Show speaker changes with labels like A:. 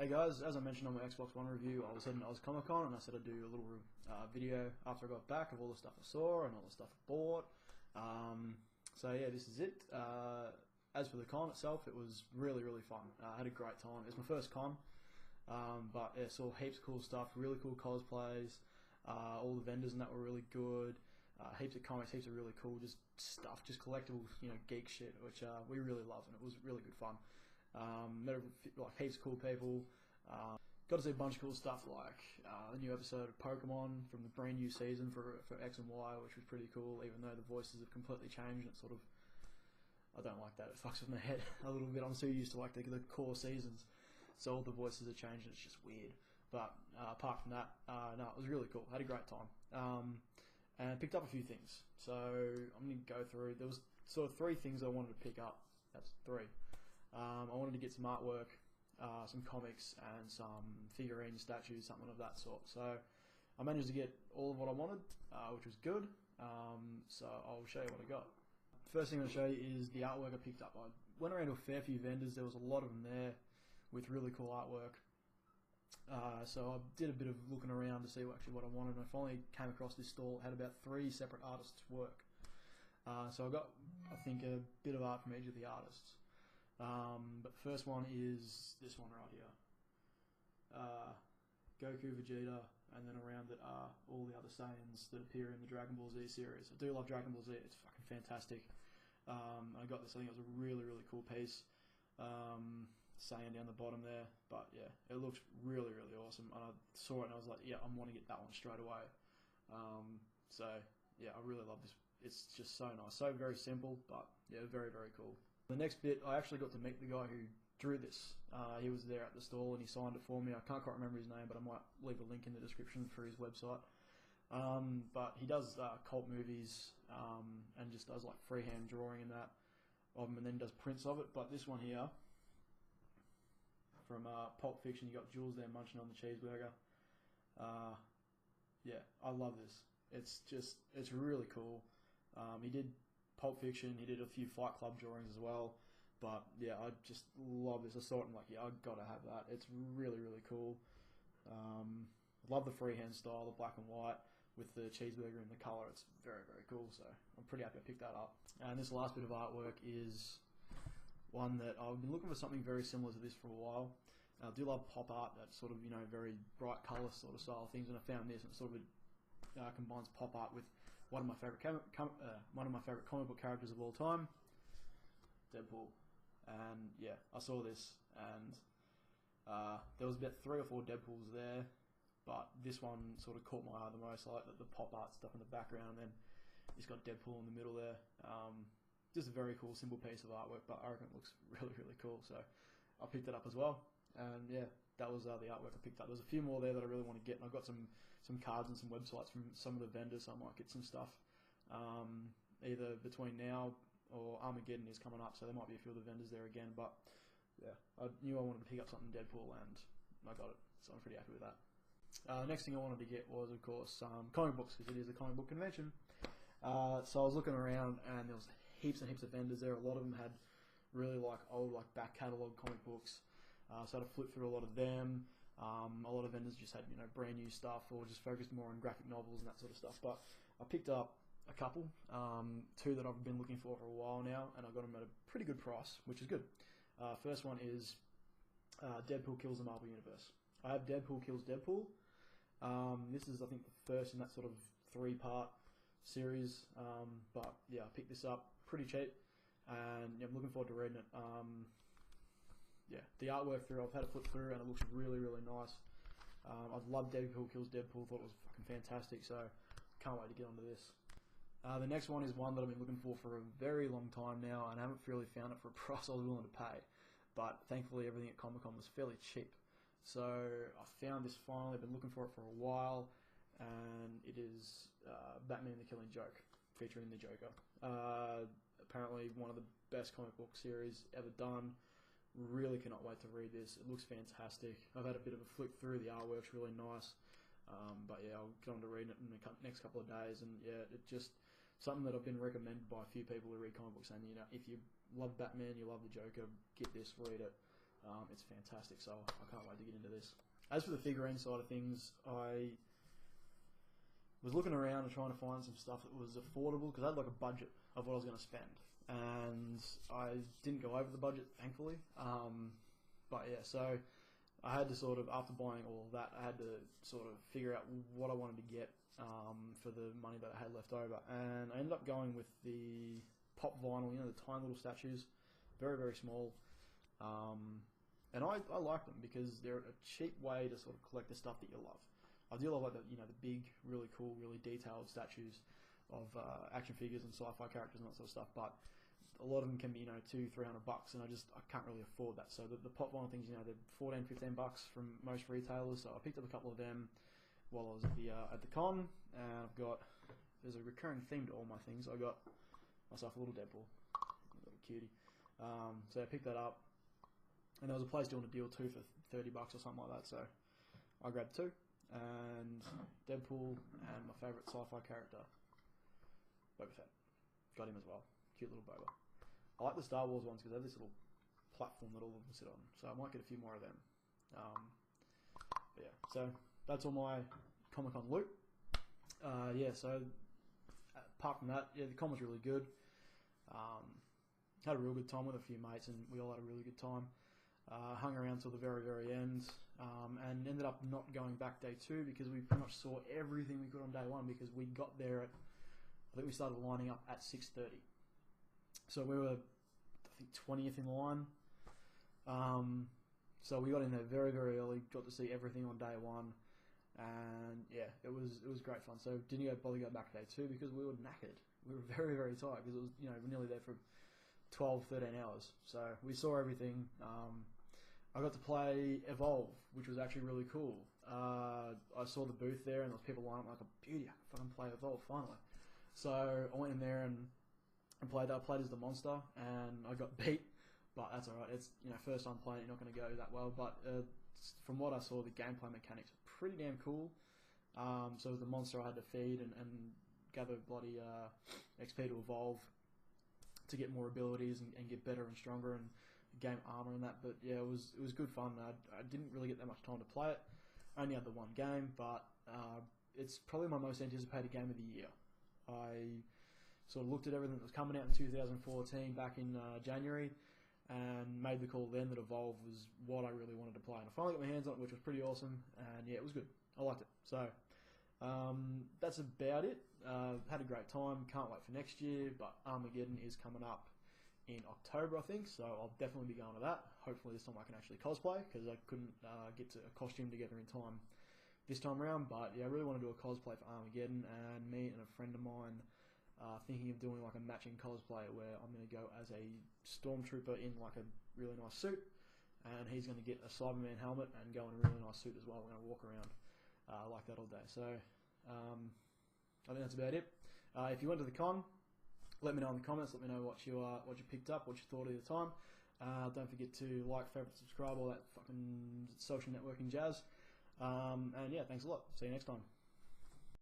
A: Hey guys, as I mentioned on my Xbox One review, I was heading to Oz Comic Con and I said I'd do a little video after I got back of all the stuff I saw and all the stuff I bought. So yeah, this is it. As for the con itself, it was really fun. I had a great time. It's my first con, but yeah, saw heaps of cool stuff, really cool cosplays. All the vendors and that were really good. Heaps of comics, heaps of really cool just stuff, just collectible, geek shit, which we really love, and it was really good fun. Met like heaps of cool people. Got to see a bunch of cool stuff like the new episode of Pokemon from the brand new season for X and Y, which was pretty cool, even though the voices have completely changed. And it sort of, I don't like that. It fucks with my head a little bit. I'm so used to like the core seasons, so all the voices are changed and it's just weird. But apart from that, no, it was really cool. Had a great time. And picked up a few things. So I'm going to go through. There was sort of three things I wanted to pick up. That's three. I wanted to get some artwork, some comics, and some figurines, statues, something of that sort. So I managed to get all of what I wanted, which was good. So I'll show you what I got. First thing I'm going to show you is the artwork I picked up. I went around to a fair few vendors. There was a lot of them there with really cool artwork. So I did a bit of looking around to see actually what I wanted, and I finally came across this stall. It had about 3 separate artists' work. So I got, I think, a bit of art from each of the artists. But the first one is this one right here. Goku, Vegeta, and then around it are all the other Saiyans that appear in the Dragon Ball Z series. I do love Dragon Ball Z, it's fucking fantastic. I got this, I think it was a really cool piece. Saiyan down the bottom there, but yeah, it looks really awesome. And I saw it and I was like, yeah, I'm wanting to get that one straight away. So yeah, I really love this. It's just so nice, so very simple, but yeah, very cool. The next bit, I actually got to meet the guy who drew this. He was there at the stall and he signed it for me. I can't quite remember his name, but I might leave a link in the description for his website. But he does cult movies and just does like freehand drawing and that of them, and then does prints of it. But this one here, from Pulp Fiction, you got Jules there munching on the cheeseburger. Yeah, I love this. It's really cool. He did Pulp Fiction, he did a few Fight Club drawings as well. But yeah, I just love this. I saw it and I'm like, yeah, I've got to have that. It's really cool. Love the freehand style, the black and white with the cheeseburger in the colour. It's very cool. So I'm pretty happy I picked that up. And this last bit of artwork is one that I've been looking for something very similar to this for a while. I do love pop art, that sort of very bright colour sort of style things, and I found this and it sort of combines pop art with one of my favourite comic book characters of all time, Deadpool. And yeah, I saw this and there was about 3 or 4 Deadpools there, but this one sort of caught my eye the most. I like the pop art stuff in the background, and then it's got Deadpool in the middle there. Just a very cool, simple piece of artwork, but I reckon it looks really cool. So I picked it up as well, and yeah, that was the artwork I picked up. There's a few more there that I really want to get, and I've got some cards and some websites from some of the vendors, so I might get some stuff either between now or Armageddon is coming up, so there might be a few of the vendors there again. But yeah, I knew I wanted to pick up something Deadpool, and I got it, so I'm pretty happy with that. Next thing I wanted to get was, of course, comic books, because it is a comic book convention. So I was looking around, and there was heaps and heaps of vendors there. A lot of them had really old back catalogue comic books. So I had to flip through a lot of them. A lot of vendors just had brand new stuff, or just focused more on graphic novels and that sort of stuff. But I picked up a couple, 2 that I've been looking for a while now, and I got them at a pretty good price, which is good. First one is Deadpool Kills the Marvel Universe. I have Deadpool Kills Deadpool. This is, I think, the first in that sort of 3-part series, but yeah, I picked this up pretty cheap, and yeah, I'm looking forward to reading it. Yeah, the artwork through, I've had it flip through, and it looks really nice. I've loved Deadpool Kills Deadpool, thought it was fucking fantastic, so can't wait to get onto this. The next one is one that I've been looking for a very long time now, and I haven't really found it for a price I was willing to pay, but thankfully everything at Comic Con was fairly cheap. So I found this finally. I've been looking for it for a while, and it is Batman the Killing Joke, featuring the Joker. Apparently one of the best comic book series ever done. Really cannot wait to read this. It looks fantastic. I've had a bit of a flick through. The artwork's really nice. But yeah, I'll get on to reading it in the next couple of days, and yeah, it just something that I've been recommended by a few people who read comic books, saying, if you love Batman, you love the Joker, get this, read it. It's fantastic, so I can't wait to get into this. As for the figurine side of things, I was looking around and trying to find some stuff that was affordable because I had like a budget of what I was going to spend, and I didn't go over the budget, thankfully. But yeah, so I had to sort of, after buying all of that, I had to sort of figure out what I wanted to get for the money that I had left over, and I ended up going with the pop vinyl, you know, the tiny little statues, very, very small. And I like them because they're a cheap way to sort of collect the stuff that you love. I do love like the big, really cool, really detailed statues of action figures and sci-fi characters and that sort of stuff. But a lot of them can be $200-300, and I can't really afford that. So the pop vinyl things, they're $14-15 from most retailers. So I picked up a couple of them while I was at the con, and there's a recurring theme to all my things. I got myself a little Deadpool, a little cutie. So I picked that up. And there was a place doing a deal too for $30 or something like that, so I grabbed two, and Deadpool and my favourite sci-fi character, Boba Fett. Got him as well. Cute little Boba. I like the Star Wars ones because they have this little platform that all of them sit on, so I might get a few more of them. But yeah, so that's all my Comic Con loot. So apart from that, the con was really good. Had a real good time with a few mates, and we all had a really good time. Hung around till the very, very end, and ended up not going back day 2 because we pretty much saw everything we could on day 1 because we got there I think we started lining up at 6:30. So we were, I think, 20th in line. So we got in there very, very early, got to see everything on day 1, and yeah, it was great fun. So didn't bother to go back day 2 because we were knackered. We were very, very tired because it was, we're nearly there for 12-13 hours. So we saw everything. I got to play Evolve, which was actually really cool. I saw the booth there, and there was people lining up like a beauty. I can fucking play Evolve finally. So I went in there and played that. I played as the monster, and I got beat, but that's alright. It's first time playing, you're not going to go that well. But from what I saw, the gameplay mechanics are pretty damn cool. So as the monster, I had to feed and gather bloody XP to evolve to get more abilities and get better and stronger and gain armor and that. But yeah, it was good fun. I didn't really get that much time to play it. I only had the one game, but it's probably my most anticipated game of the year. I sort of looked at everything that was coming out in 2014 back in January and made the call then that Evolve was what I really wanted to play. And I finally got my hands on it, which was pretty awesome. And yeah, it was good. I liked it. So that's about it. Had a great time. Can't wait for next year. But Armageddon is coming up in October, I think. So I'll definitely be going to that. Hopefully this time I can actually cosplay because I couldn't get to a costume together in time this time around. But yeah, I really want to do a cosplay for Armageddon. And me and a friend of mine thinking of doing like a matching cosplay where I'm going to go as a stormtrooper in like a really nice suit, and he's going to get a Cyberman helmet and go in a really nice suit as well. We're going to walk around like that all day. So I think that's about it. If you went to the con, let me know in the comments. Let me know what you picked up, what you thought of the time. Don't forget to like, favorite, subscribe, all that fucking social networking jazz. And yeah, thanks a lot. See you next time.